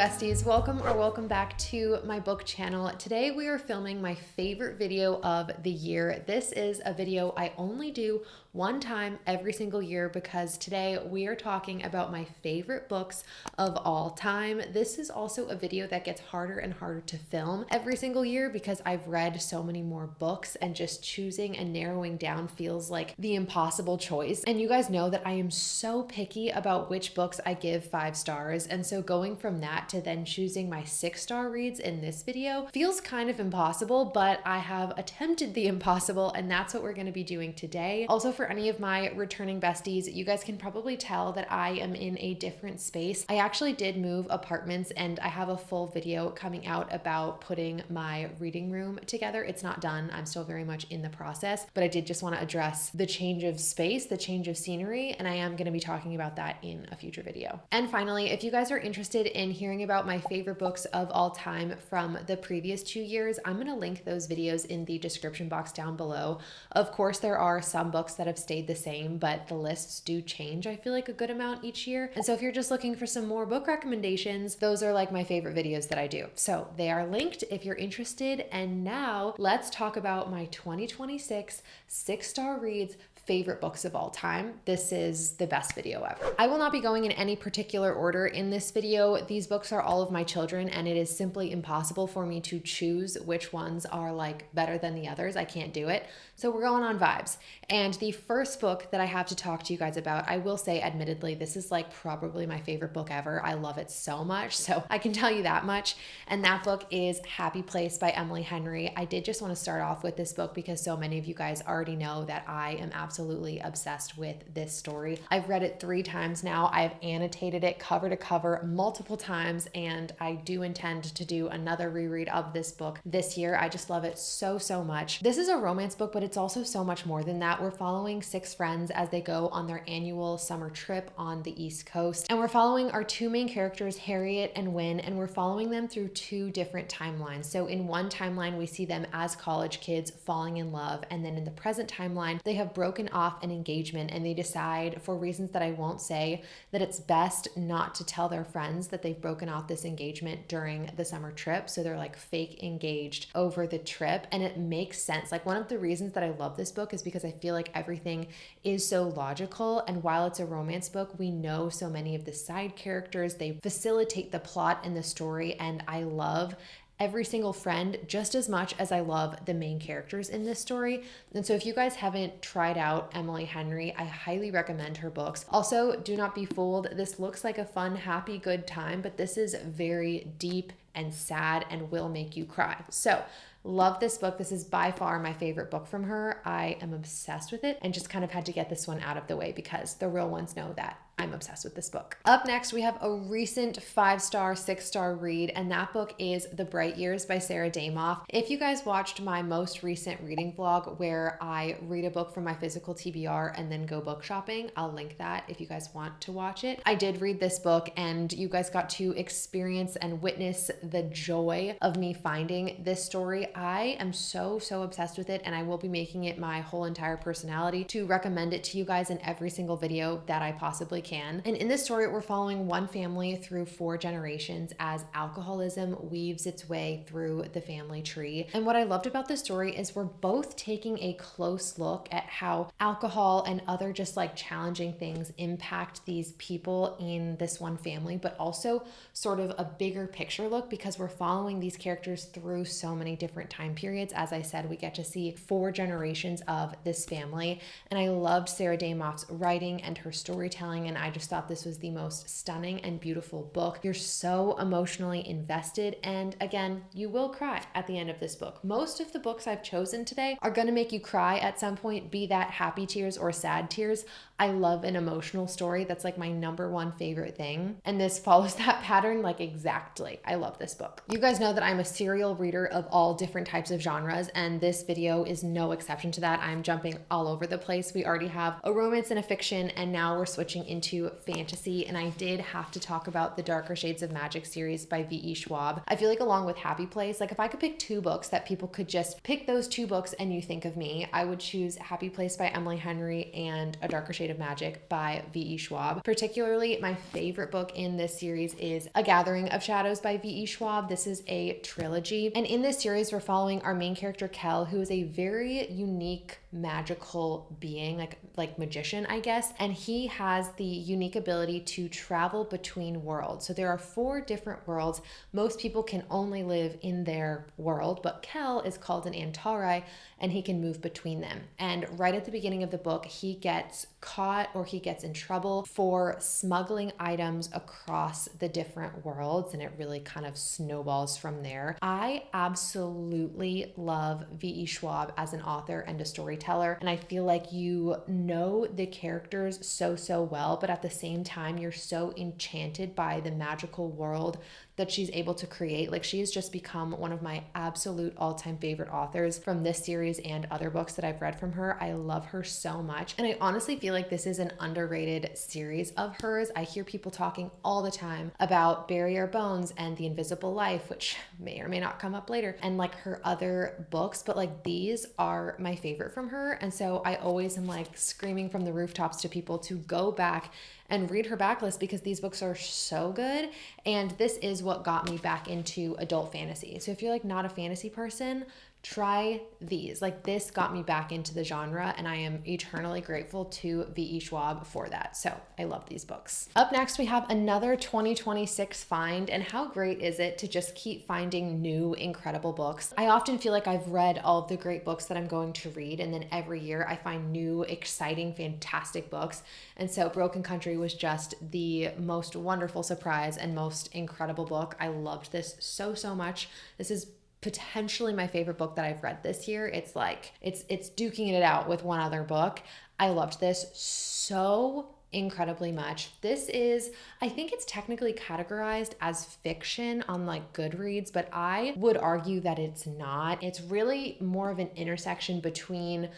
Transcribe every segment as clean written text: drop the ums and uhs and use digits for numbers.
besties, welcome back to my book channel. Today we are filming my favorite video of the year. This is a video I only do one time every single year because today we are talking about my favorite books of all time. This is also a video that gets harder and harder to film every single year because I've read so many more books and just choosing and narrowing down feels like the impossible choice. And you guys know that I am so picky about which books I give 5 stars. And so going from that to then choosing my 6-star reads in this video feels kind of impossible, but I have attempted the impossible and that's what we're going to be doing today. Also, for any of my returning besties, you guys can probably tell that I am in a different space. I actually did move apartments and I have a full video coming out about putting my reading room together. It's not done. I'm still very much in the process, but I did just want to address the change of space, the change of scenery, and I am going to be talking about that in a future video. And finally, if you guys are interested in hearing about my favorite books of all time from the previous 2 years, I'm going to link those videos in the description box down below. Of course, there are some books that have stayed the same, but the lists do change, I feel like, a good amount each year. And so if you're just looking for some more book recommendations, those are like my favorite videos that I do. So they are linked if you're interested. And now let's talk about my 2026 6-star reads favorite books of all time. This is the best video ever. I will not be going in any particular order in this video. These books are all of my children and it is simply impossible for me to choose which ones are like better than the others. I can't do it. So we're going on vibes. And the first book that I have to talk to you guys about, I will say admittedly, this is like probably my favorite book ever. I love it so much. So I can tell you that much. And that book is Happy Place by Emily Henry. I did just want to start off with this book because so many of you guys already know that I am absolutely obsessed with this story. I've read it 3 times now. I've annotated it cover to cover multiple times, and I do intend to do another reread of this book this year. I just love it so, so much. This is a romance book, but it's also so much more than that. We're following 6 friends as they go on their annual summer trip on the East Coast, and we're following our 2 main characters, Harriet and Wynne, and we're following them through 2 different timelines. So in one timeline, we see them as college kids falling in love, and then in the present timeline, they have broken off an engagement and they decide, for reasons that I won't say, that it's best not to tell their friends that they've broken off this engagement during the summer trip. So they're like fake engaged over the trip, and it makes sense. Like, one of the reasons that I love this book is because I feel like everything is so logical, and while it's a romance book, we know so many of the side characters. They facilitate the plot and the story, and I love every single friend just as much as I love the main characters in this story. And so if you guys haven't tried out Emily Henry, I highly recommend her books. Also, do not be fooled. This looks like a fun, happy, good time, but this is very deep and sad and will make you cry. So love this book. This is by far my favorite book from her. I am obsessed with it and just kind of had to get this one out of the way because the real ones know that I'm obsessed with this book. Up next, we have a recent 5-star, 6-star read, and that book is The Bright Years by Sarah Damoff. If you guys watched my most recent reading vlog where I read a book from my physical TBR and then go book shopping, I'll link that if you guys want to watch it. I did read this book and you guys got to experience and witness the joy of me finding this story. I am so, so obsessed with it, and I will be making it my whole entire personality to recommend it to you guys in every single video that I possibly can. And in this story, we're following one family through 4 generations as alcoholism weaves its way through the family tree. And what I loved about this story is we're both taking a close look at how alcohol and other just like challenging things impact these people in this one family, but also sort of a bigger picture look because we're following these characters through so many different time periods. As I said, we get to see 4 generations of this family. And I loved Sarah Damoff's writing and her storytelling, and I just thought this was the most stunning and beautiful book. You're so emotionally invested, and again, you will cry at the end of this book. Most of the books I've chosen today are going to make you cry at some point, be that happy tears or sad tears. I love an emotional story. That's like my #1 favorite thing. And this follows that pattern like exactly. I love this book. You guys know that I'm a serial reader of all different types of genres, and this video is no exception to that. I'm jumping all over the place. We already have a romance and a fiction, and now we're switching into into fantasy, and I did have to talk about the Darker Shades of Magic series by V.E. Schwab. I feel like along with Happy Place, like if I could pick two books that people could just pick those two books and you think of me, I would choose Happy Place by Emily Henry and A Darker Shade of Magic by V.E. Schwab. Particularly, my favorite book in this series is A Gathering of Shadows by V.E. Schwab. This is a trilogy, and in this series we're following our main character Kel, who is a very unique magical being, like magician, I guess, and he has the unique ability to travel between worlds. So there are 4 different worlds. Most people can only live in their world, but Kel is called an Antari, and he can move between them. And right at the beginning of the book, he gets caught, or he gets in trouble for smuggling items across the different worlds, and it really kind of snowballs from there. I absolutely love V.E. Schwab as an author and a storyteller, and I feel like you know the characters so well, but at the same time you're so enchanted by the magical world that she's able to create. Like, she has just become one of my absolute all-time favorite authors from this series and other books that I've read from her. I love her so much, and I honestly feel like this is an underrated series of hers. I hear people talking all the time about Bury Our Bones and The Invisible Life, which may or may not come up later, and like her other books, but like these are my favorite from her. And so I always am like screaming from the rooftops to people to go back and read her backlist, because these books are so good. And this is what got me back into adult fantasy. So if you're like not a fantasy person, try these. Like, this got me back into the genre, and I am eternally grateful to V.E. Schwab for that. So I love these books. Up next, we have another 2026 find, and how great is it to just keep finding new incredible books? I often feel like I've read all of the great books that I'm going to read, and then every year I find new, exciting, fantastic books. And so Broken Country was just the most wonderful surprise and most incredible book. I loved this so much. This is potentially my favorite book that I've read this year. It's like, it's duking it out with one other book. I loved this so incredibly much. This is, I think it's technically categorized as fiction on like Goodreads, but I would argue that it's not. It's really more of an intersection between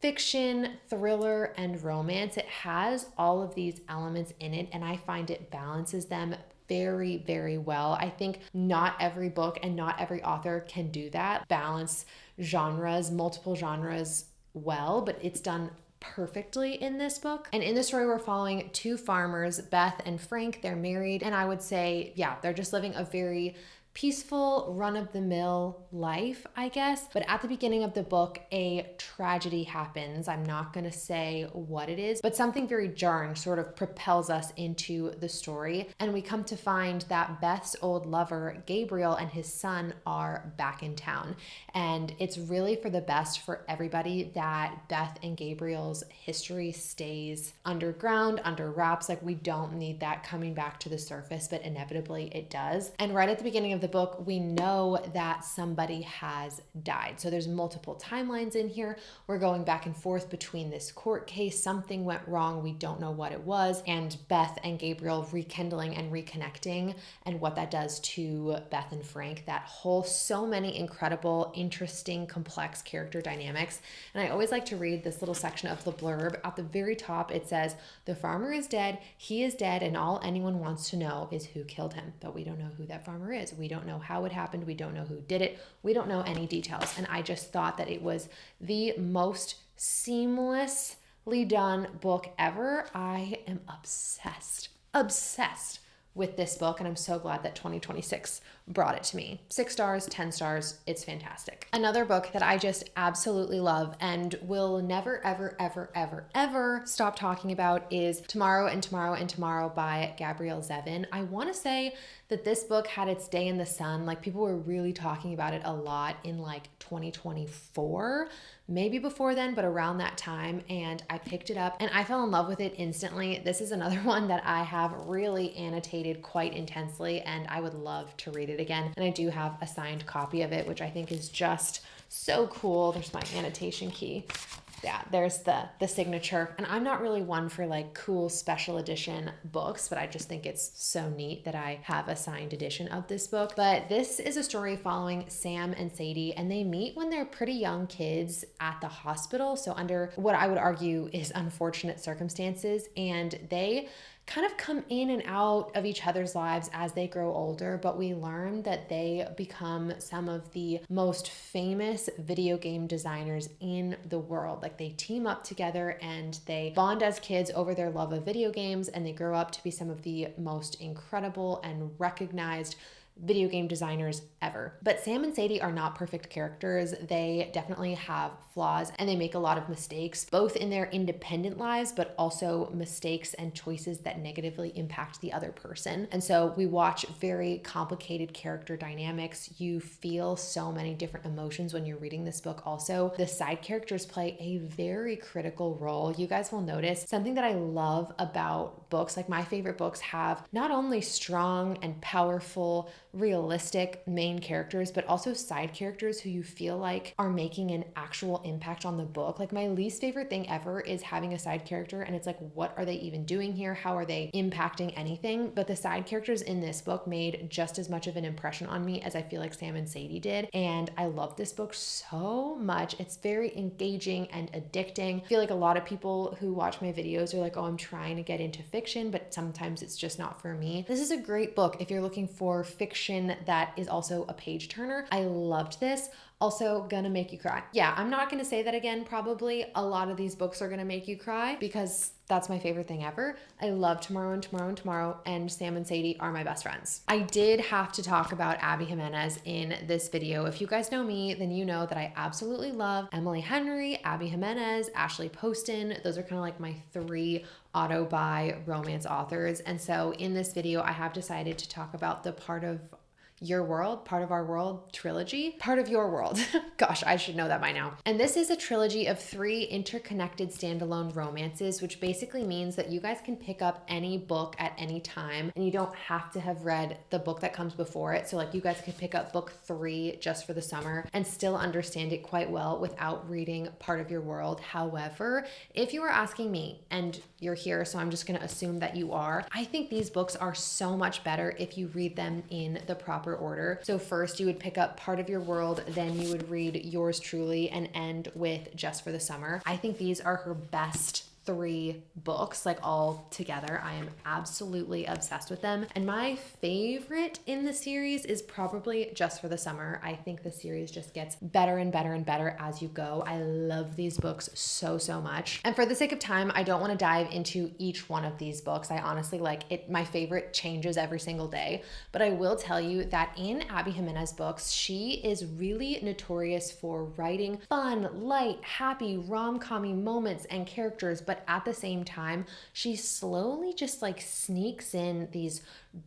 fiction, thriller, and romance. It has all of these elements in it, and I find it balances them very well. I think not every book and not every author can do that, balance genres, multiple genres well, but it's done perfectly in this book. And in the story, we're following 2 farmers, Beth and Frank. They're married, and I would say, yeah, they're just living a very peaceful, run-of-the-mill life, I guess. But at the beginning of the book, a tragedy happens. I'm not going to say what it is, but something very jarring sort of propels us into the story. And we come to find that Beth's old lover, Gabriel, and his son are back in town. And it's really for the best for everybody that Beth and Gabriel's history stays underground, under wraps. Like, we don't need that coming back to the surface, but inevitably it does. And right at the beginning of the book, we know that somebody has died. So there's multiple timelines in here. We're going back and forth between this court case. Something went wrong. We don't know what it was. And Beth and Gabriel rekindling and reconnecting, and what that does to Beth and Frank. That whole, so many incredible, interesting, complex character dynamics. And I always like to read this little section of the blurb. At the very top, it says, "The farmer is dead. He is dead. And all anyone wants to know is who killed him." But we don't know who that farmer is. We don't know how it happened. We don't know who did it. We don't know any details. And I just thought that it was the most seamlessly done book ever. I am obsessed with this book, and I'm so glad that 2026 brought it to me. 6 stars, 10 stars, it's fantastic. Another book that I just absolutely love and will never, ever stop talking about is Tomorrow and Tomorrow and Tomorrow by Gabrielle Zevin. I want to say that this book had its day in the sun. Like, people were really talking about it a lot in like 2024, maybe before then, but around that time. And I picked it up and I fell in love with it instantly. This is another one that I have really annotated quite intensely, and I would love to read it again. And I do have a signed copy of it, which I think is just so cool. There's my annotation key. Yeah, there's the signature. And I'm not really one for like cool special edition books, but I just think it's so neat that I have a signed edition of this book. But this is a story following Sam and Sadie, and they meet when they're pretty young kids at the hospital. So under what I would argue is unfortunate circumstances, and they kind of come in and out of each other's lives as they grow older, but we learn that they become some of the most famous video game designers in the world. Like they team up together and they bond as kids over their love of video games, and they grow up to be some of the most incredible and recognized video game designers ever. But Sam and Sadie are not perfect characters. They definitely have flaws and they make a lot of mistakes, both in their independent lives, but also mistakes and choices that negatively impact the other person. And so we watch very complicated character dynamics. You feel so many different emotions when you're reading this book. Also, the side characters play a very critical role. You guys will notice something that I love about books, like my favorite books have not only strong and powerful, realistic main characters, but also side characters who you feel like are making an actual impact on the book. Like my least favorite thing ever is having a side character and it's like, what are they even doing here? How are they impacting anything? But the side characters in this book made just as much of an impression on me as I feel like Sam and Sadie did. And I love this book so much. It's very engaging and addicting. I feel like a lot of people who watch my videos are like, oh, I'm trying to get into fiction, but sometimes it's just not for me. This is a great book if you're looking for fiction that is also a page turner. I loved this. Also gonna make you cry. Yeah, I'm not gonna say that again. Probably a lot of these books are gonna make you cry because that's my favorite thing ever. I love Tomorrow and Tomorrow and Tomorrow, and Sam and Sadie are my best friends. I did have to talk about Abby Jimenez in this video. If you guys know me, then you know that I absolutely love Emily Henry, Abby Jimenez, Ashley Poston. Those are kind of like my three auto-buy romance authors. And so in this video, I have decided to talk about the Part of Your World, Part of Our World trilogy, Part of Your World. Gosh, I should know that by now. And this is a trilogy of 3 interconnected standalone romances, which basically means that you guys can pick up any book at any time and you don't have to have read the book that comes before it. So like you guys could pick up book 3 just for the summer and still understand it quite well without reading Part of Your World. However, if you are asking me, and you're here, so I'm just gonna assume that you are, I think these books are so much better if you read them in the proper order. So first you would pick up Part of Your World, then you would read Yours Truly and end with Just for the Summer. I think these are her best 3 books, like all together. I am absolutely obsessed with them. And my favorite in the series is probably Just for the Summer. I think the series just gets better and better and better as you go. I love these books so, so much. And for the sake of time, I don't want to dive into each one of these books. I honestly like it. My favorite changes every single day, but I will tell you that in Abby Jimenez books, she is really notorious for writing fun, light, happy, rom-com-y moments and characters, but at the same time, she slowly just like sneaks in these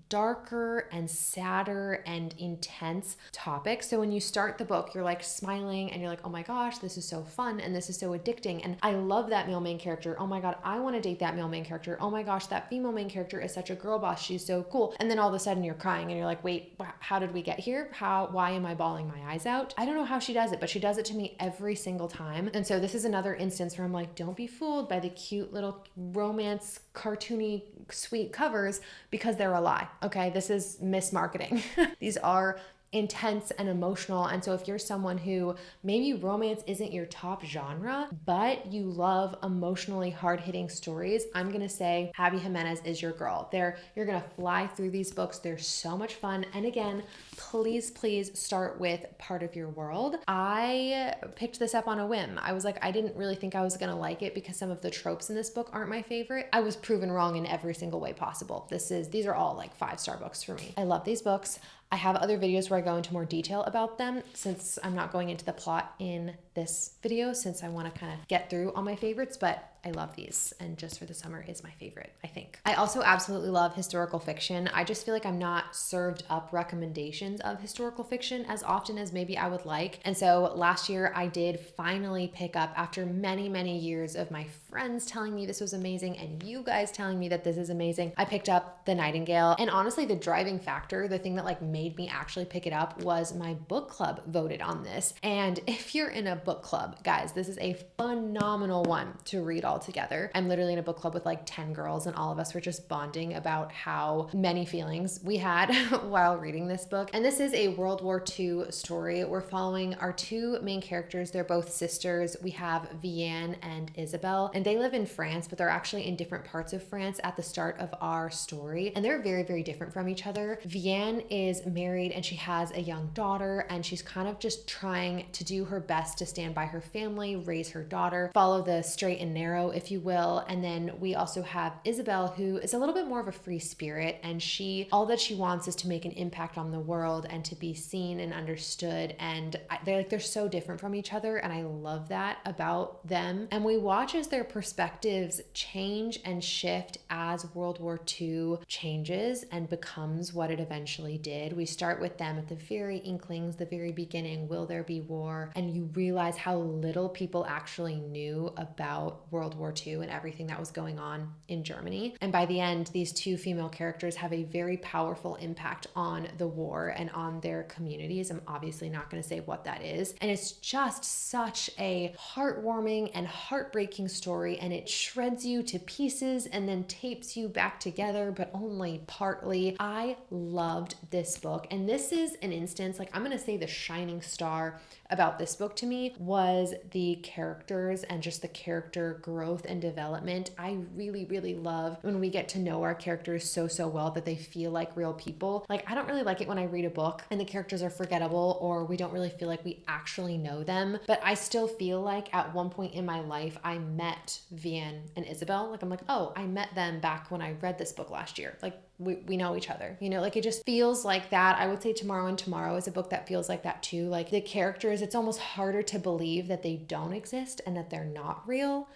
darker and sadder and intense topics. So when you start the book, you're like smiling and you're like, oh my gosh, this is so fun and this is so addicting. And I love that male main character. Oh my God, I want to date that male main character. Oh my gosh, that female main character is such a girl boss. She's so cool. And then all of a sudden you're crying and you're like, wait, how did we get here? Why am I bawling my eyes out? I don't know how she does it, but she does it to me every single time. And so this is another instance where I'm like, don't be fooled by the cute little romance, cartoony, sweet covers because they're a lie. Okay, this is mismarketing. These are intense and emotional. And so if you're someone who maybe romance isn't your top genre, but you love emotionally hard-hitting stories, I'm gonna say Abby Jimenez is your girl. You're gonna fly through these books. They're so much fun. And again, please start with Part of Your World. I picked this up on a whim. I was like, I didn't really think I was gonna like it because some of the tropes in this book aren't my favorite. I was proven wrong in every single way possible. These are all like 5-star books for me. I love these books. I have other videos where I go into more detail about them since I'm not going into the plot in this video since I want to kind of get through all my favorites, but I love these, and Just for the Summer is my favorite, I think. I also absolutely love historical fiction. I just feel like I'm not served up recommendations of historical fiction as often as maybe I would like. And so last year I did finally pick up, after many, many years of my friends telling me this was amazing and you guys telling me that this is amazing, I picked up The Nightingale. And honestly, the driving factor, the thing that like made me actually pick it up was my book club voted on this. And if you're in a book club. Guys, this is a phenomenal one to read all together. I'm literally in a book club with like 10 girls, and all of us were just bonding about how many feelings we had while reading this book. And this is a World War II story. We're following our two main characters. They're both sisters. We have Vianne and Isabelle, and they live in France, but they're actually in different parts of France at the start of our story. And they're very, very different from each other. Vianne is married and she has a young daughter, and she's kind of just trying to do her best to stand by her family, raise her daughter, follow the straight and narrow, if you will. And then we also have Isabelle, who is a little bit more of a free spirit, and all that she wants is to make an impact on the world and to be seen and understood. And they're so different from each other, and I love that about them. And we watch as their perspectives change and shift as World War II changes and becomes what it eventually did. We start with them at the very inklings, the very beginning, will there be war? And you realize how little people actually knew about World War II and everything that was going on in Germany. And by the end, these two female characters have a very powerful impact on the war and on their communities. I'm obviously not going to say what that is. And it's just such a heartwarming and heartbreaking story, and it shreds you to pieces and then tapes you back together, but only partly. I loved this book, and this is an instance, like I'm going to say the shining star about this book to me was the characters and just the character growth and development. I really, really love when we get to know our characters so well that they feel like real people. Like, I don't really like it when I read a book and the characters are forgettable, or we don't really feel like we actually know them. But I still feel like at one point in my life, I met Vianne and Isabelle. Like, I'm like, oh, I met them back when I read this book last year. Like, we know each other, you know, like it just feels like that. I would say Tomorrow and Tomorrow is a book that feels like that too. Like the characters, it's almost harder to believe that they don't exist and that they're not real.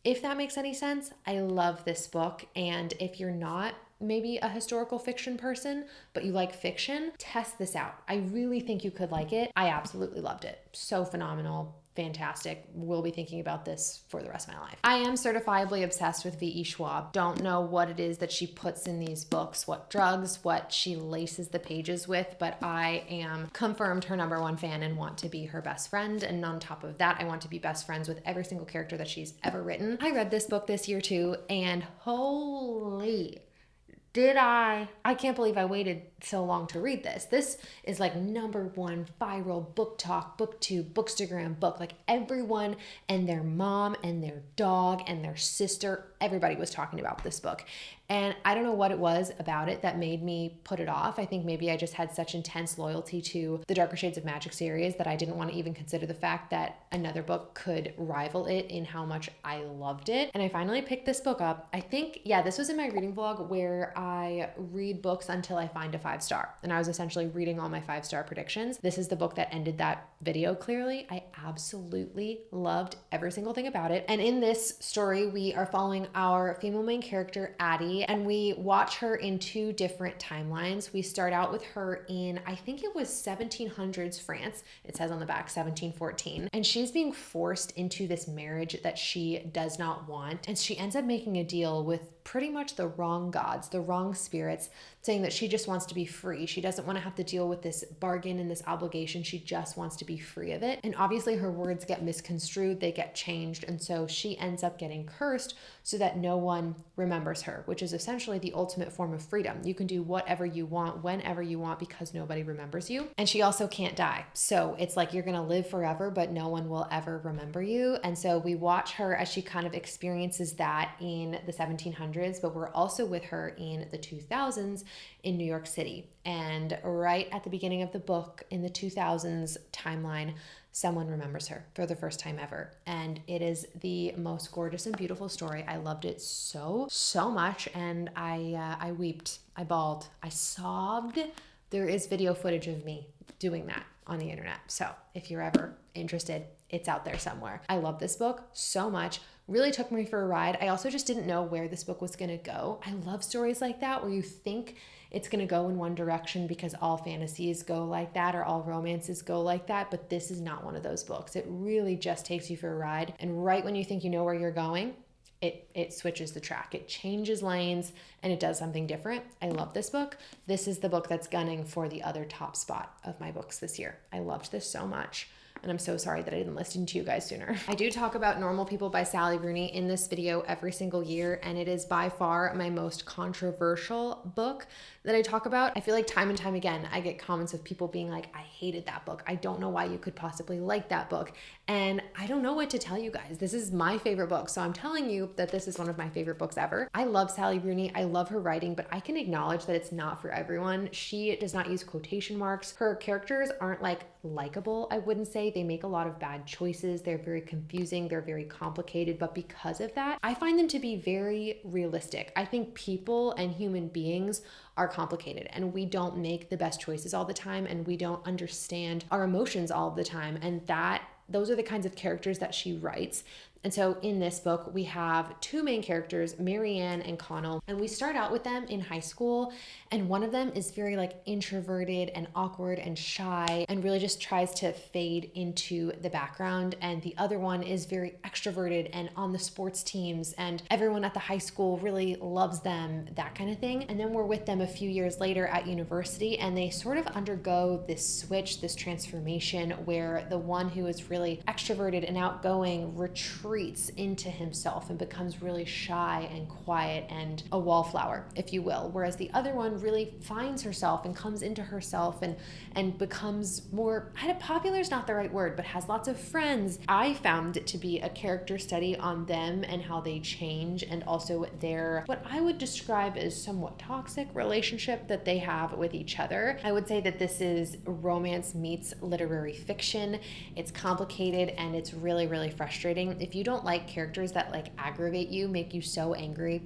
If that makes any sense, I love this book. And if you're not maybe a historical fiction person, but you like fiction, test this out. I really think you could like it. I absolutely loved it. So phenomenal. Fantastic. Will be thinking about this for the rest of my life. I am certifiably obsessed with V.E. Schwab. Don't know what it is that she puts in these books, what drugs, what she laces the pages with, but I am confirmed her #1 fan and want to be her best friend. And on top of that, I want to be best friends with every single character that she's ever written. I read this book this year too, and holy... I can't believe I waited so long to read this. This is like #1 viral BookTok, booktube, bookstagram book. Like everyone and their mom and their dog and their sister, everybody was talking about this book. And I don't know what it was about it that made me put it off. I think maybe I just had such intense loyalty to the Darker Shades of Magic series that I didn't want to even consider the fact that another book could rival it in how much I loved it. And I finally picked this book up. I think, yeah, this was in my reading vlog where I read books until I find a 5-star. And I was essentially reading all my 5-star predictions. This is the book that ended that video clearly. I absolutely loved every single thing about it. And in this story, we are following our female main character, Addie, and we watch her in 2 different timelines. We start out with her in, I think it was 1700s France. It says on the back 1714. And she's being forced into this marriage that she does not want. And she ends up making a deal with pretty much the wrong gods, the wrong spirits, saying that she just wants to be free. She doesn't want to have to deal with this bargain and this obligation. She just wants to be free of it. And obviously her words get misconstrued, they get changed. And so she ends up getting cursed so that no one remembers her, which is essentially the ultimate form of freedom. You can do whatever you want, whenever you want, because nobody remembers you. And she also can't die. So it's like you're going to live forever, but no one will ever remember you. And so we watch her as she kind of experiences that in the 1700s, but we're also with her in the 2000s in New York City. And right at the beginning of the book in the 2000s timeline, someone remembers her for the first time ever. And it is the most gorgeous and beautiful story. I loved it so much. And I weeped, I bawled, I sobbed. There is video footage of me doing that on the internet. So if you're ever interested, it's out there somewhere. I love this book so much. Really took me for a ride. I also just didn't know where this book was gonna go. I love stories like that where you think it's gonna go in one direction because all fantasies go like that or all romances go like that, but this is not one of those books. It really just takes you for a ride. And right when you think you know where you're going, it switches the track. It changes lanes and it does something different. I love this book. This is the book that's gunning for the other top spot of my books this year. I loved this so much. and I'm so sorry that I didn't listen to you guys sooner. I do talk about Normal People by Sally Rooney in this video every single year, and it is by far my most controversial book that I talk about. I feel like time and time again, I get comments of people being like, I hated that book. I don't know why you could possibly like that book. And I don't know what to tell you guys. This is my favorite book. So I'm telling you that this is one of my favorite books ever. I love Sally Rooney. I love her writing, but I can acknowledge that it's not for everyone. She does not use quotation marks. Her characters aren't like likable, I wouldn't say. They make a lot of bad choices. They're very confusing. They're very complicated. But because of that, I find them to be very realistic. I think people and human beings are complicated, and we don't make the best choices all the time, and we don't understand our emotions all the time. And those are the kinds of characters that she writes. And so in this book, we have two main characters, Marianne and Connell, and we start out with them in high school. And one of them is very like introverted and awkward and shy and really just tries to fade into the background. And the other one is very extroverted and on the sports teams, and everyone at the high school really loves them, that kind of thing. And then we're with them a few years later at university, and they sort of undergo this switch, this transformation, where the one who is really extroverted and outgoing retreats into himself and becomes really shy and quiet and a wallflower, if you will. Whereas the other one really finds herself and comes into herself and becomes more, popular is not the right word, but has lots of friends. I found it to be a character study on them and how they change, and also their, what I would describe as somewhat toxic relationship that they have with each other. I would say that this is romance meets literary fiction. It's complicated and it's really, really frustrating. If you don't like characters that like aggravate you, make you so angry,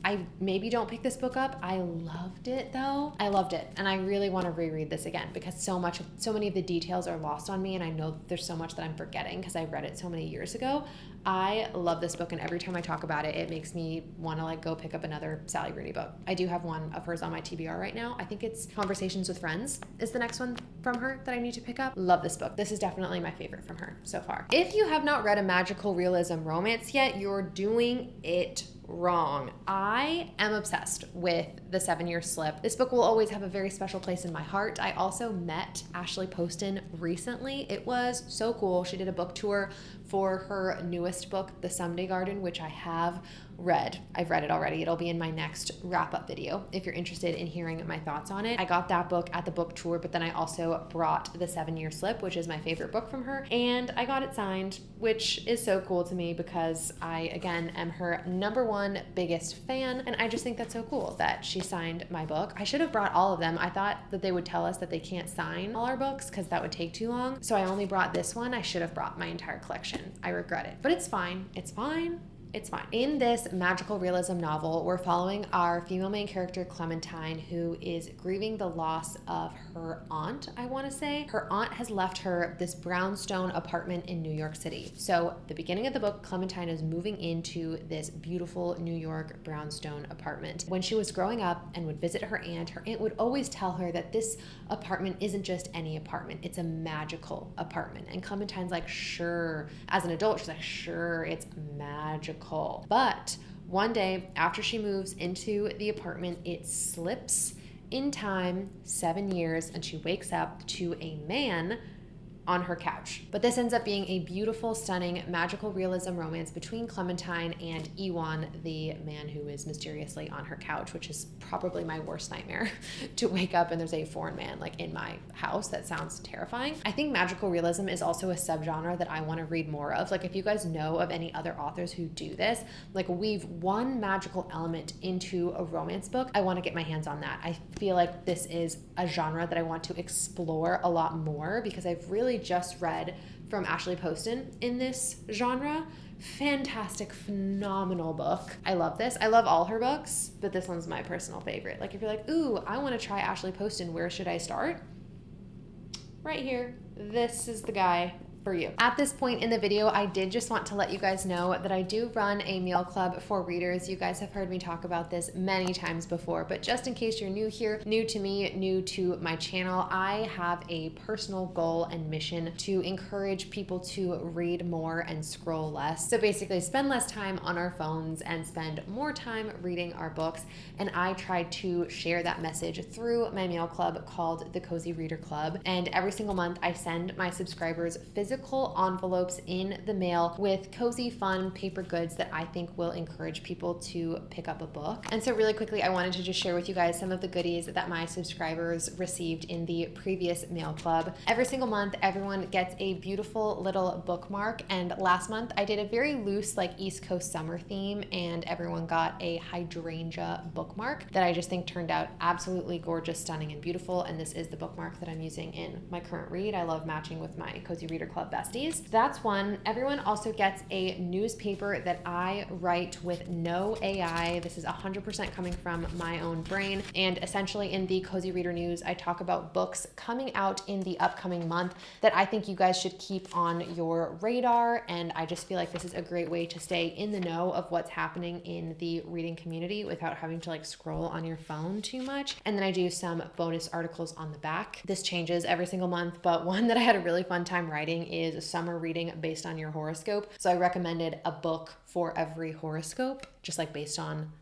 I maybe don't pick this book up. I loved it though. I loved it. And I really want to reread this again because so many of the details are lost on me, and I know there's so much that I'm forgetting because I read it so many years ago. I love this book, and every time I talk about it, it makes me want to like go pick up another Sally Rooney book. I do have one of hers on my TBR right now. I think it's Conversations with Friends is the next one from her that I need to pick up. Love this book. This is definitely my favorite from her so far. If you have not read a magical realism romance yet, you're doing it wrong. I am obsessed with The 7-Year Slip. This book will always have a very special place in my heart. I also met Ashley Poston recently. It was so cool. She did a book tour for her newest book, The Someday Garden, which I have read. I've read it already. It'll be in my next wrap-up video if you're interested in hearing my thoughts on it. I got that book at the book tour, but then I also brought The 7-Year Slip, which is my favorite book from her, and I got it signed, which is so cool to me because I, again, am her #1 biggest fan, and I just think that's so cool that she signed my book. I should have brought all of them. I thought that they would tell us that they can't sign all our books because that would take too long, so I only brought this one. I should have brought my entire collection. I regret it, but it's fine. It's fine. It's fine. In this magical realism novel, we're following our female main character, Clementine, who is grieving the loss of her aunt, I want to say. Her aunt has left her this brownstone apartment in New York City. So the beginning of the book, Clementine is moving into this beautiful New York brownstone apartment. When she was growing up and would visit her aunt would always tell her that this apartment isn't just any apartment, it's a magical apartment. And Clementine's like, sure. As an adult, she's like, sure, it's magical. But one day after she moves into the apartment, it slips in time 7 years, and she wakes up to a man on her couch. But this ends up being a beautiful, stunning, magical realism romance between Clementine and Ewan, the man who is mysteriously on her couch, which is probably my worst nightmare, to wake up and there's a foreign man like in my house. That sounds terrifying. I think magical realism is also a subgenre that I want to read more of. Like if you guys know of any other authors who do this, like weave one magical element into a romance book, I want to get my hands on that. I feel like this is a genre that I want to explore a lot more because I've really just read from Ashley Poston in this genre. Fantastic, phenomenal book. I love this. I love all her books, but this one's my personal favorite. Like if you're like, ooh, I want to try Ashley Poston, where should I start? Right here. This is the guy for you. At this point in the video, I did just want to let you guys know that I do run a meal club for readers. You guys have heard me talk about this many times before, but just in case you're new here, new to me, new to my channel, I have a personal goal and mission to encourage people to read more and scroll less. So basically spend less time on our phones and spend more time reading our books. And I try to share that message through my meal club called the Cozy Reader Club. And every single month I send my subscribers physical envelopes in the mail with cozy, fun paper goods that I think will encourage people to pick up a book. And so really quickly, I wanted to just share with you guys some of the goodies that my subscribers received in the previous mail club. Every single month, everyone gets a beautiful little bookmark. And last month I did a very loose like East Coast summer theme, and everyone got a hydrangea bookmark that I just think turned out absolutely gorgeous, stunning, and beautiful. And this is the bookmark that I'm using in my current read. I love matching with my Cozy Reader Club besties. That's one. Everyone also gets a newspaper that I write with no AI. This is 100% coming from my own brain. And essentially in the Cozy Reader News, I talk about books coming out in the upcoming month that I think you guys should keep on your radar. And I just feel like this is a great way to stay in the know of what's happening in the reading community without having to like scroll on your phone too much. And then I do some bonus articles on the back. This changes every single month, but one that I had a really fun time writing is a summer reading based on your horoscope. So I recommended a book for every horoscope, just like based on,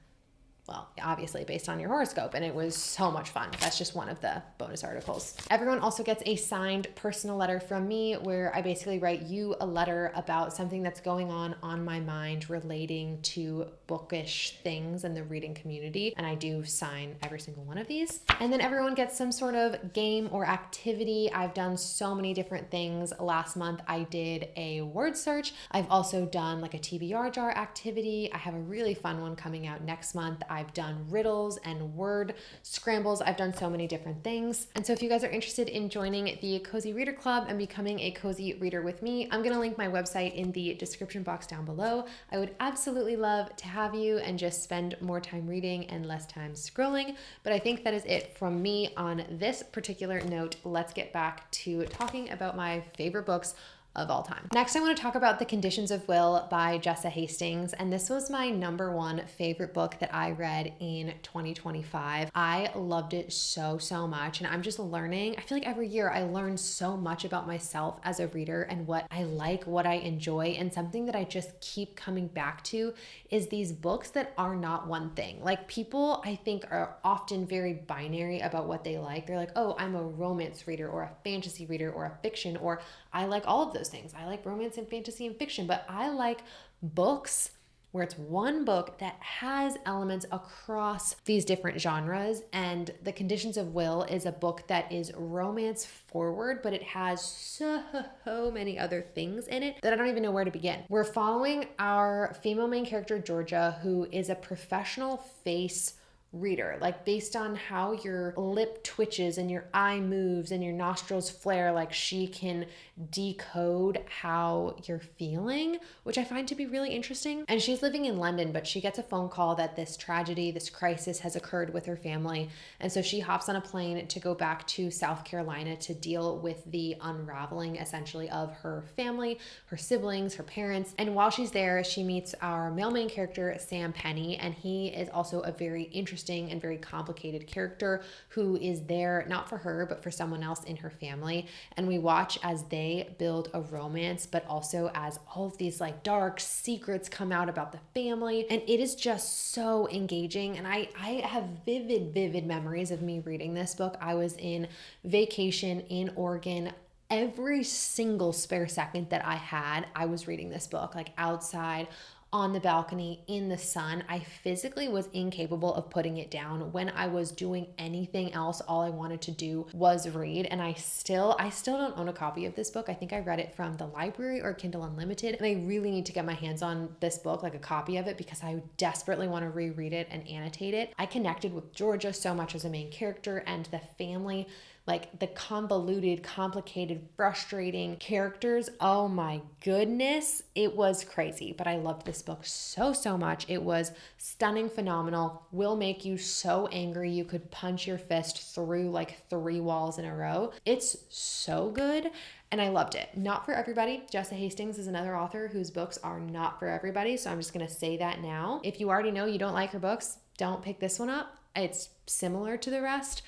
well, obviously based on your horoscope, and it was so much fun. That's just one of the bonus articles. Everyone also gets a signed personal letter from me where I basically write you a letter about something that's going on my mind relating to bookish things in the reading community, and I do sign every single one of these. And then everyone gets some sort of game or activity. I've done so many different things. Last month I did a word search. I've also done like a TBR jar activity. I have a really fun one coming out next month. I've done riddles and word scrambles. I've done so many different things. And so if you guys are interested in joining the Cozy Reader Club and becoming a cozy reader with me, I'm gonna link my website in the description box down below. I would absolutely love to have you and just spend more time reading and less time scrolling. But I think that is it from me on this particular note. Let's get back to talking about my favorite books of all time. Next, I want to talk about The Conditions of Will by Jessa Hastings. And this was my #1 favorite book that I read in 2025. I loved it so much. And I'm just learning. I feel like every year I learn so much about myself as a reader and what I like, what I enjoy. And something that I just keep coming back to is these books that are not one thing. Like people, I think, are often very binary about what they like. They're like, oh, I'm a romance reader or a fantasy reader or a fiction, or I like all of those things. I like romance and fantasy and fiction, but I like books where it's one book that has elements across these different genres. And The Conditions of Will is a book that is romance forward, but it has so many other things in it that I don't even know where to begin. We're following our female main character, Georgia, who is a professional face reader, like based on how your lip twitches and your eye moves and your nostrils flare, like she can decode how you're feeling, which I find to be really interesting. And she's living in London, but she gets a phone call that this tragedy, this crisis has occurred with her family. And so she hops on a plane to go back to South Carolina to deal with the unraveling essentially of her family, her siblings, her parents. And while she's there, she meets our male main character, Sam Penny, and he is also a very interesting and very complicated character who is there not for her, but for someone else in her family. And we watch as they build a romance, but also as all of these like dark secrets come out about the family. And it is just so engaging. And I have vivid memories of me reading this book. I was in vacation in Oregon. Every single spare second that I had, I was reading this book, like outside on the balcony in the sun. I physically was incapable of putting it down. When I was doing anything else, all I wanted to do was read. And I still don't own a copy of this book. I think I read it from the library or Kindle Unlimited. And I really need to get my hands on this book, like a copy of it, because I desperately want to reread it and annotate it. I connected with Georgia so much as a main character, and the family like the convoluted, complicated, frustrating characters. Oh my goodness, it was crazy. But I loved this book so, so much. It was stunning, phenomenal, will make you so angry you could punch your fist through like 3 walls in a row. It's so good. And I loved it. Not for everybody. Jessa Hastings is another author whose books are not for everybody. So I'm just going to say that now. If you already know you don't like her books, don't pick this one up. It's similar to the rest.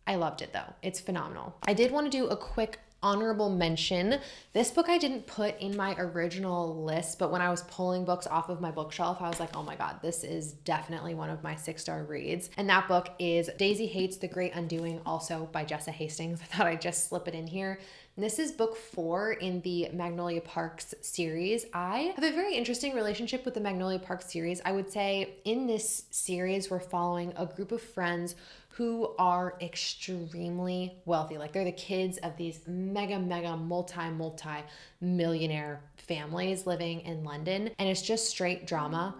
I loved it though. It's phenomenal. I did want to do a quick honorable mention. This book I didn't put in my original list, but when I was pulling books off of my bookshelf, I was like, oh my God, this is definitely one of my 6-star reads. And that book is Daisy Haites, The Great Undoing, also by Jessa Hastings. I thought I'd just slip it in here. And this is book 4 in the Magnolia Parks series. I have a very interesting relationship with the Magnolia Parks series. I would say in this series, we're following a group of friends who are extremely wealthy. Like they're the kids of these mega multi-millionaire families living in London. And it's just straight drama.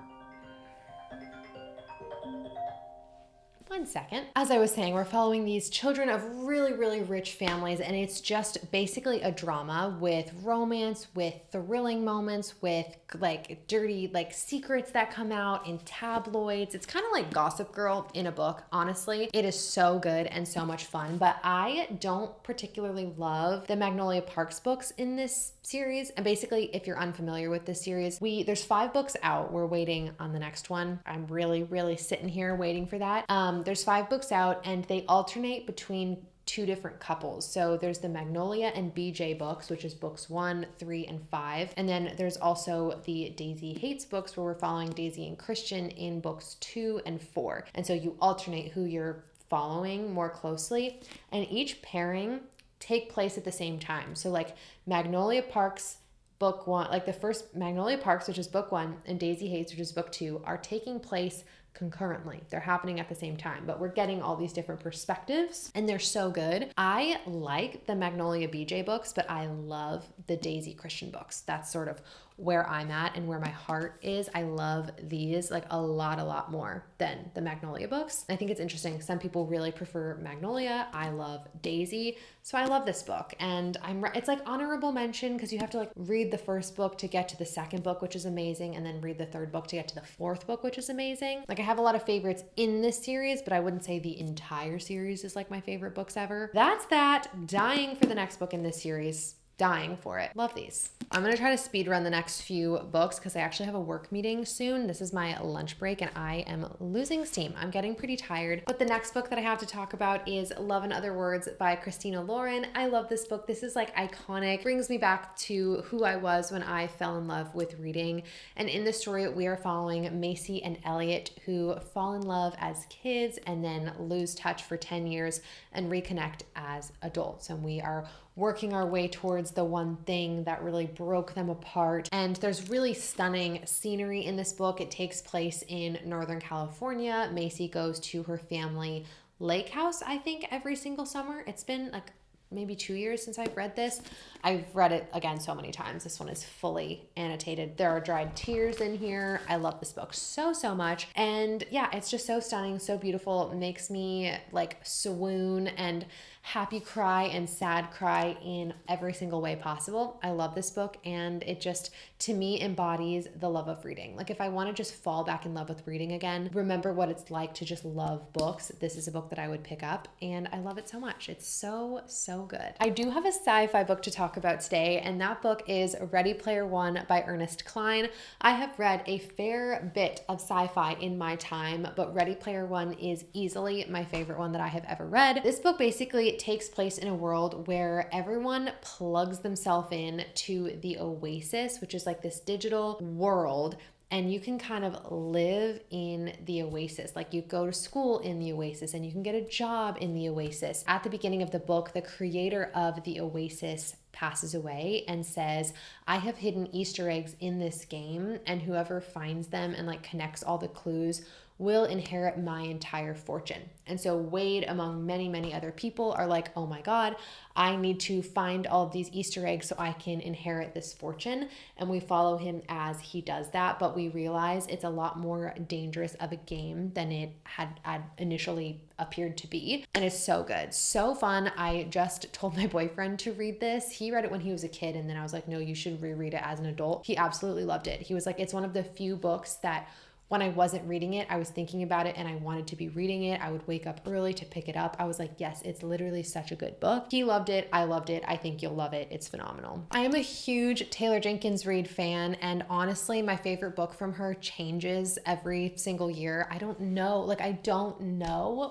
One second. As I was saying, we're following these children of really rich families, and it's just basically a drama with romance, with thrilling moments, with like dirty like secrets that come out in tabloids. It's kind of like Gossip Girl in a book, honestly. It is so good and so much fun, but I don't particularly love the Magnolia Parks books in this series. And basically, if you're unfamiliar with this series, there's 5 books out. We're waiting on the next one. I'm really sitting here waiting for that. There's 5 books out, and they alternate between 2 different couples. So there's the Magnolia and BJ books, which is books 1, 3, and 5. And then there's also the Daisy Haites books, where we're following Daisy and Christian in books 2 and 4. And so you alternate who you're following more closely, and each pairing take place at the same time. So like Magnolia Parks book 1, like the first Magnolia Parks, which is book 1, and Daisy Haites, which is book 2, are taking place concurrently. They're happening at the same time, but we're getting all these different perspectives, and they're so good. I like the Magnolia BJ books, but I love the Daisy Christian books. That's sort of where I'm at and where my heart is. I love these like a lot more than the Magnolia books. I think it's interesting. Some people really prefer Magnolia. I love Daisy. So I love this book, and it's like honorable mention because you have to like read the first book to get to the second book, which is amazing, and then read the third book to get to the fourth book, which is amazing. Like I have a lot of favorites in this series, but I wouldn't say the entire series is like my favorite books ever. That's that. Dying for the next book in this series. Dying for it. Love these. I'm going to try to speed run the next few books because I actually have a work meeting soon. This is my lunch break and I am losing steam. I'm getting pretty tired. But the next book that I have to talk about is Love in Other Words by Christina Lauren. I love this book. This is like iconic. Brings me back to who I was when I fell in love with reading. And in this story, we are following Macy and Elliot, who fall in love as kids and then lose touch for 10 years and reconnect as adults. And we are working our way towards the one thing that really broke them apart. And there's really stunning scenery in this book. It takes place in Northern California. Macy goes to her family lake house, I think, every single summer. It's been like maybe 2 years since I've read this. I've read it again so many times. This one is fully annotated. There are dried tears in here. I love this book so much. And yeah, it's just so stunning, so beautiful. It makes me like swoon and happy cry and sad cry in every single way possible. I love this book, and it just, to me, embodies the love of reading. Like if I want to just fall back in love with reading again, remember what it's like to just love books, this is a book that I would pick up, and I love it so much. It's so good. I do have a sci-fi book to talk about today, and that book is Ready Player One by Ernest Cline. I have read a fair bit of sci-fi in my time, but Ready Player One is easily my favorite one that I have ever read. This book basically takes place in a world where everyone plugs themselves in to the Oasis, which is like this digital world, and you can kind of live in the Oasis. Like you go to school in the Oasis and you can get a job in the Oasis. At the beginning of the book, the creator of the Oasis passes away and says, I have hidden Easter eggs in this game, and whoever finds them and like connects all the clues will inherit my entire fortune. And so Wade, among many, many other people, are like, oh my God, I need to find all of these Easter eggs so I can inherit this fortune. And we follow him as he does that, but we realize it's a lot more dangerous of a game than it had initially appeared to be. And it's so good, so fun. I just told my boyfriend to read this. He read it when he was a kid, and then I was like, no, you should reread it as an adult. He absolutely loved it. He was like, it's one of the few books that when I wasn't reading it, I was thinking about it and I wanted to be reading it. I would wake up early to pick it up. I was like, yes, it's literally such a good book. He loved it. I loved it. I think you'll love it. It's phenomenal. I am a huge Taylor Jenkins Reid fan, and honestly, my favorite book from her changes every single year. I don't know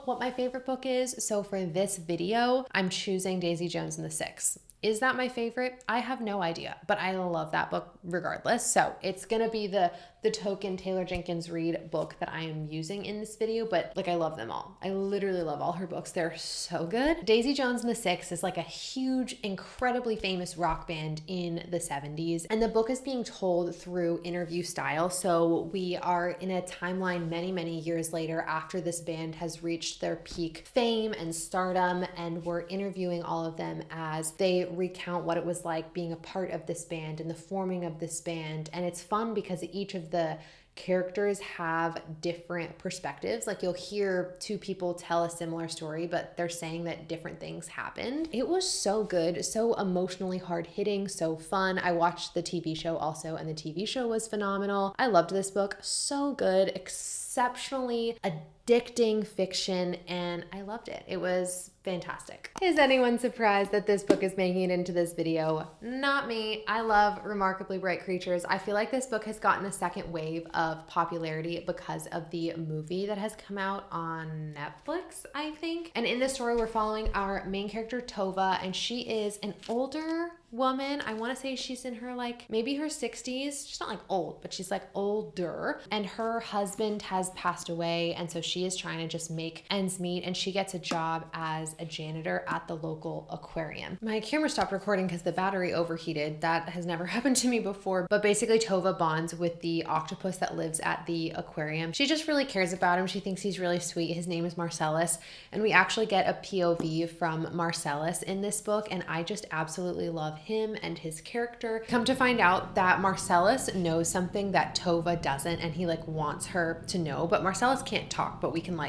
what my favorite book is. So for this video, I'm choosing Daisy Jones and the Six. Is that my favorite? I have no idea, but I love that book regardless. So it's gonna be the token Taylor Jenkins Reid book that I am using in this video, but like I love them all. I literally love all her books. They're so good. Daisy Jones and the Six is like a huge, incredibly famous rock band in the 70s. And the book is being told through interview style. So we are in a timeline many, many years later after this band has reached their peak fame and stardom. And we're interviewing all of them as they recount what it was like being a part of this band and the forming of this band. And it's fun because each of the characters have different perspectives. Like you'll hear two people tell a similar story, but they're saying that different things happened. It was so good, so emotionally hard hitting, so fun. I watched the TV show also, and the TV show was phenomenal. I loved this book, so good, exceptionally addicting fiction, and I loved it. It was fantastic. Is anyone surprised that this book is making it into this video? Not me. I love Remarkably Bright Creatures. I feel like this book has gotten a second wave of popularity because of the movie that has come out on Netflix, I think. And in this story, we're following our main character, Tova, and she is an older woman. I want to say she's in her maybe her 60s. She's not old, but she's older. And her husband has passed away, and so she is trying to just make ends meet, and she gets a job as a janitor at the local aquarium. My camera stopped recording because the battery overheated. That has never happened to me before, but basically Tova bonds with the octopus that lives at the aquarium. She just really cares about him. She thinks he's really sweet. His name is Marcellus, and we actually get a POV from Marcellus in this book, and I just absolutely love him and his character. Come to find out that Marcellus knows something that Tova doesn't, and he wants her to know, but Marcellus can't talk, but we can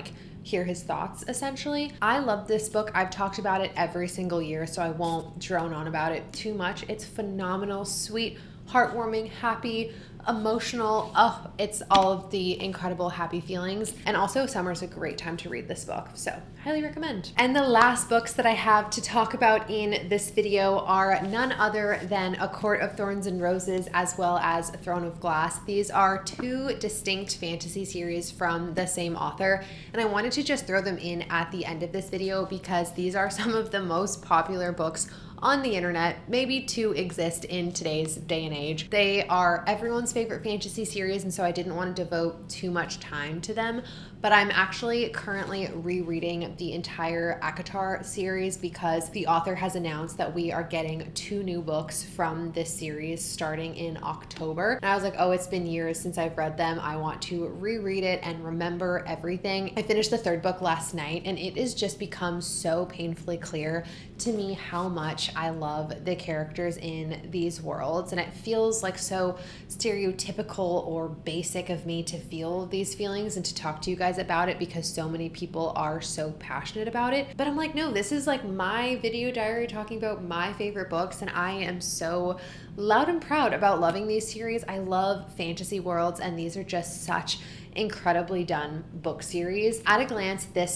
hear his thoughts essentially. I love this book. I've talked about it every single year, so I won't drone on about it too much. It's phenomenal, sweet, heartwarming, happy, emotional. Oh, it's all of the incredible happy feelings. And also summer's a great time to read this book, so highly recommend. And the last books that I have to talk about in this video are none other than A Court of Thorns and Roses as well as Throne of Glass. These are two distinct fantasy series from the same author, and I wanted to just throw them in at the end of this video because these are some of the most popular books on the internet, maybe to exist in today's day and age. They are everyone's favorite fantasy series, and so I didn't want to devote too much time to them, but I'm actually currently rereading the entire ACOTAR series because the author has announced that we are getting 2 new books from this series starting in October. And I was like, oh, it's been years since I've read them. I want to reread it and remember everything. I finished the 3rd book last night, and it has just become so painfully clear to me how much I love the characters in these worlds. And it feels so stereotypical or basic of me to feel these feelings and to talk to you guys about it because so many people are so passionate about it. But I'm like, no, this is my video diary talking about my favorite books, and I am so loud and proud about loving these series. I love fantasy worlds, and these are just such incredibly done book series. At a glance, this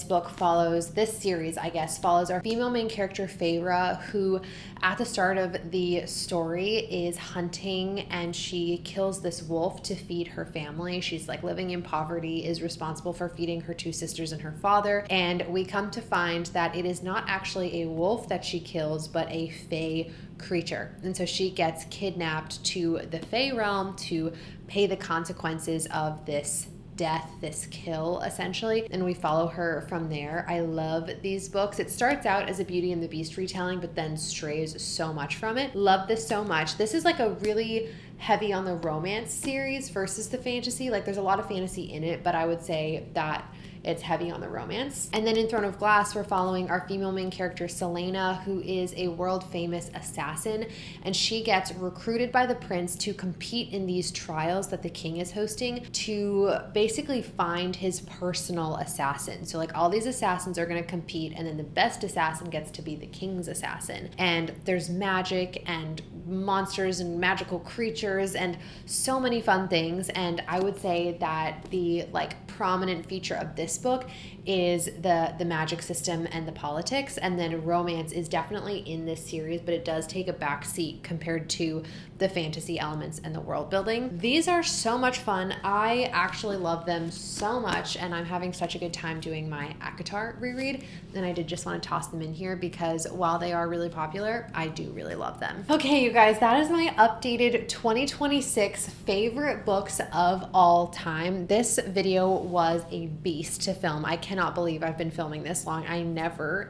series follows our female main character Feyre, who at the start of the story is hunting, and she kills this wolf to feed her family. She's living in poverty, is responsible for feeding her 2 sisters and her father, and we come to find that it is not actually a wolf that she kills, but a fae creature. And so she gets kidnapped to the Fae realm to pay the consequences of this death, this kill, essentially, and we follow her from there. I love these books. It starts out as a Beauty and the Beast retelling, but then strays so much from it. Love this so much. This is a really heavy on the romance series versus the fantasy. Like there's a lot of fantasy in it, but I would say that it's heavy on the romance. And then in Throne of Glass, we're following our female main character, Selena, who is a world famous assassin. And she gets recruited by the prince to compete in these trials that the king is hosting to basically find his personal assassin. So like all these assassins are gonna compete, and then the best assassin gets to be the king's assassin. And there's magic and monsters and magical creatures and so many fun things. And I would say that the like prominent feature of this book is the magic system and the politics, and then romance is definitely in this series, but it does take a back seat compared to the fantasy elements and the world building. These are so much fun. I actually love them so much, and I'm having such a good time doing my ACOTAR reread, and I did just want to toss them in here because while they are really popular, I do really love them. Okay, you guys, that is my updated 2026 favorite books of all time. This video was a beast to film. I cannot believe I've been filming this long. I never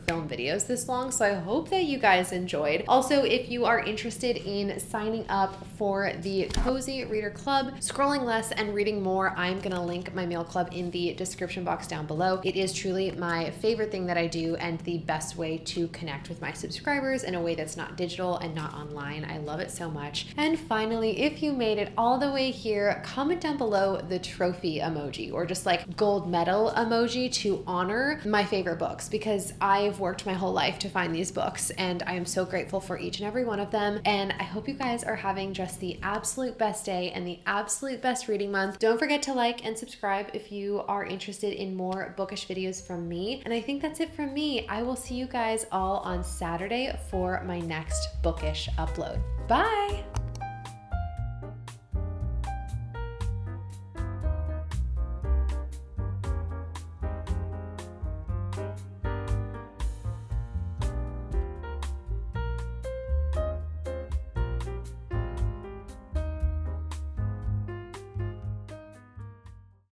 film videos this long, so I hope that you guys enjoyed. Also, if you are interested in signing up for the Cozy Reader Club, scrolling less and reading more, I'm gonna link my mail club in the description box down below. It is truly my favorite thing that I do and the best way to connect with my subscribers in a way that's not digital and not online. I love it so much. And finally, if you made it all the way here, comment down below the trophy emoji or just like gold medal emoji to honor my favorite books, because I've worked my whole life to find these books and I am so grateful for each and every one of them. And I hope you guys are having just the absolute best day and the absolute best reading month. Don't forget to like and subscribe if you are interested in more bookish videos from me. And I think that's it from me. I will see you guys all on Saturday for my next bookish upload. Bye!